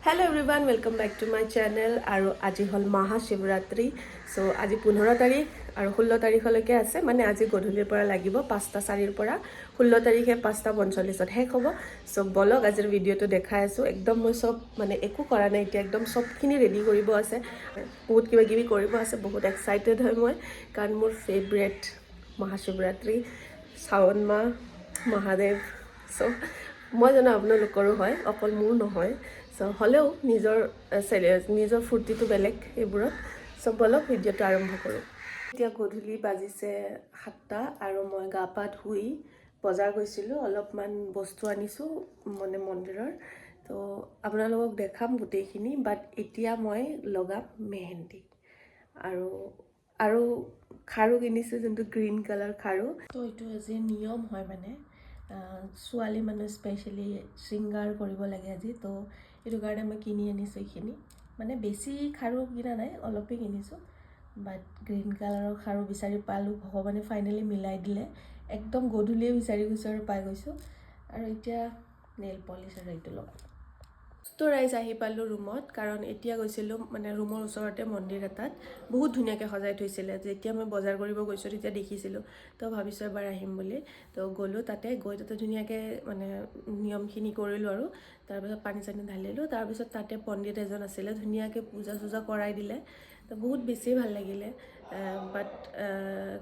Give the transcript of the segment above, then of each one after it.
Hello everyone, welcome back to my channel. আৰু আজি হল Mahashivratri. So আজি 15 তাৰিখ আৰু 16 তাৰিখলৈকে আছে, মানে আজি গধূলিৰ পৰা লাগিব 5:04 পৰা 16 তাৰিখে 5:45 শেষ হ'ব। সো বলক আজিৰ ভিডিঅ'টো দেখাই আছো। একদম মই সব মানে একো কৰা নাই, এতিয়া একদম সবখিনি ৰেডি কৰিব আছে, বহুত কিবা কিবি কৰিব আছে। বহুত এক্সাইটেড হয় মই, কাৰণ মোৰ ফেভৰেট মহাশিৱৰাত্ৰি, শাওণ মাহ, মহাদেৱ। সো মই জানো আপোনালোকৰো হয়, অকল মোৰ নহয়। সো হ'লেও নিজৰ ফূৰ্তিটো বেলেগ এইবোৰত। সো বলক ভিডিঅ'টো আৰম্ভ কৰোঁ। এতিয়া গধূলি বাজিছে 7টা আৰু মই গা পা ধুই বজাৰ গৈছিলোঁ, অলপমান বস্তু আনিছোঁ মানে মন্দিৰৰ। তো আপোনালোকক দেখাম গোটেইখিনি, বাট এতিয়া মই লগাম মেহেন্দি আৰু খাৰু কিনিছোঁ, যোনটো গ্ৰীণ কালাৰ খাৰু। তো এইটো আজি নিয়ম হয়, মানে ছোৱালী মানুহ স্পেচিয়েলি শৃংগাৰ কৰিব লাগে আজি। তো এইটো কাৰণে মই কিনি আনিছোঁ এইখিনি, মানে বেছি খাৰু কিনা নাই, অলপেই কিনিছোঁ। বাট গ্ৰীণ কালাৰৰ খাৰু বিচাৰি পালোঁ, ভগৱানে ফাইনেলি মিলাই দিলে। একদম গধূলিয়ে বিচাৰি গৈছোঁ আৰু পাই গৈছোঁ। আৰু এতিয়া নেইল পলিছ আৰু এইটো লগাম। তো ৰাইজ আহি পালোঁ ৰুমত, কাৰণ এতিয়া গৈছিলোঁ মানে ৰুমৰ ওচৰতে মন্দিৰ এটাত বহুত ধুনীয়াকৈ সজাই থৈছিলে। যেতিয়া মই বজাৰ কৰিব গৈছোঁ তেতিয়া দেখিছিলোঁ, তো ভাবিছোঁ এবাৰ আহিম বুলি। তো গ'লোঁ তাতে, গৈ তাতে ধুনীয়াকৈ মানে নিয়মখিনি কৰিলোঁ আৰু তাৰপিছত পানী চানী ঢালিলোঁ। তাৰপিছত তাতে পণ্ডিত এজন আছিলে, ধুনীয়াকৈ পূজা চূজা কৰাই দিলে। তো বহুত বেছি ভাল লাগিলে। বাট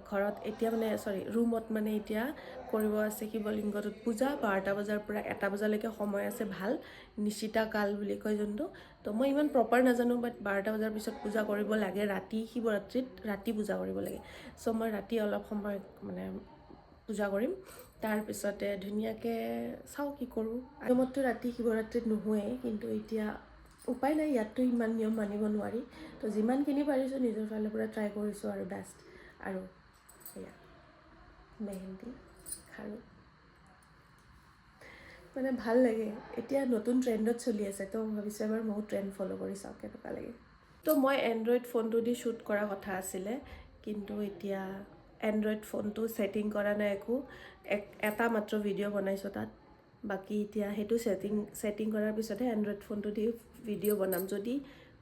ঘৰত এতিয়া মানে ৰুমত মানে এতিয়া কৰিব আছে শিৱলিংগটোত পূজা। 12টা বজাৰ পৰা 1টা বজালৈকে সময় আছে, ভাল নিশিতা কাল বুলি কয় যোনটো। তো মই ইমান প্ৰপাৰ নাজানো, বাট 12টা বজাৰ পিছত পূজা কৰিব লাগে। ৰাতি শিৱৰাত্ৰিত ৰাতি পূজা কৰিব লাগে। চ' মই ৰাতি অলপ সময় মানে পূজা কৰিম, তাৰপিছতে ধুনীয়াকৈ চাওঁ কি কৰোঁ। নিয়মততো ৰাতি শিৱৰাত্ৰিত নোহোৱেই, কিন্তু এতিয়া উপায় নাই, ইয়াততো ইমান নিয়ম মানিব নোৱাৰি। তো যিমানখিনি পাৰিছোঁ নিজৰ ফালৰ পৰা ট্ৰাই কৰিছোঁ আৰু বেষ্ট। আৰু এয়া মেহেন্দি খাৰু, মানে ভাল লাগে। এতিয়া নতুন ট্ৰেণ্ডত চলি আছে, তো ভাবিছোঁ এবাৰ ময়ো ট্ৰেণ্ড ফ'ল' কৰি চাওঁ কেনেকুৱা লাগে। তো মই এণ্ড্ৰইড ফোনটো দি শ্বুট কৰা কথা আছিলে, কিন্তু এতিয়া এণ্ড্ৰইড ফোনটো ছেটিং কৰা নাই একো। এটা মাত্ৰ ভিডিঅ' বনাইছোঁ তাত। বাকী এতিয়া সেইটো ছেটিং কৰাৰ পিছতহে এণ্ড্ৰইড ফোনটো দি ভিডিঅ' বনাম, যদি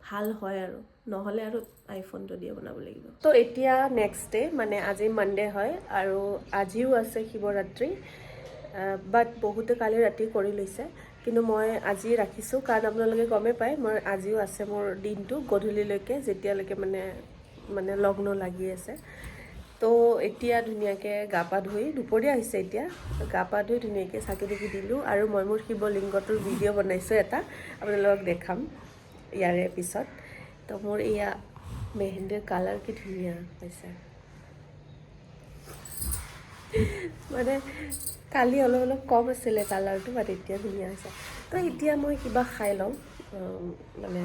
ভাল হয় আৰু, নহ'লে আৰু আইফোনটো দিয়ে বনাব লাগিব। তো এতিয়া নেক্সট ডে, মানে আজি মানডে হয় আৰু আজিও আছে শিৱৰাত্ৰি। বাট বহুতে কালি ৰাতি কৰি লৈছে, কিন্তু মই আজি ৰাখিছোঁ, কাৰণ আপোনালোকে গমেই পায় মই আজিও আছে মোৰ দিনটো গধূলিলৈকে, যেতিয়ালৈকে মানে লগ্ন লাগি আছে। তো এতিয়া ধুনীয়াকৈ গা পা ধুই, দুপৰীয়া হৈছে এতিয়া, গা পা ধুই ধুনীয়াকৈ চাকি তাকি দিলোঁ। আৰু মই মোৰ শিৱলিংগটোৰ ভিডিঅ' বনাইছোঁ এটা, আপোনালোকক দেখাম ইয়াৰে পিছত। তো মোৰ এয়া মেহেন্দিৰ কালাৰ কি ধুনীয়া হৈছে, মানে কালি অলপ কম আছিলে কালাৰটো, বাট এতিয়া ধুনীয়া হৈছে। তো এতিয়া মই কিবা খাই লওঁ, মানে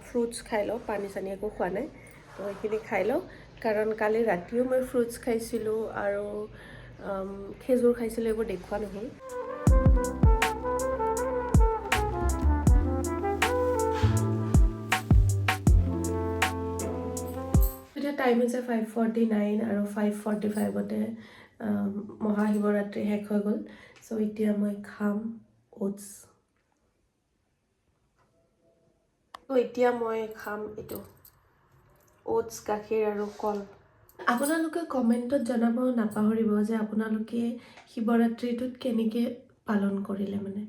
ফ্ৰুটছ খাই লওঁ, পানী চানী একো খোৱা নাই। তো সেইখিনি খাই লওঁ, কাৰণ কালি ৰাতিও মই ফ্ৰুটছ খাইছিলোঁ আৰু খেজুৰ খাইছিলোঁ, এইবোৰ দেখুওৱা নহ'ল। এতিয়া টাইম হৈছে 5:49 আৰু 5:45তে মহাশিৱৰাত্ৰি শেষ হৈ গ'ল। চ' এতিয়া মই খাম অ'টছ। ত' এতিয়া মই খাম এইটো অ'টছ, গাখীৰ আৰু কল। আপোনালোকে কমেণ্টত জনাব নাপাহৰিব যে আপোনালোকে শিৱৰাত্ৰিটোত কেনেকৈ পালন কৰিলে, মানে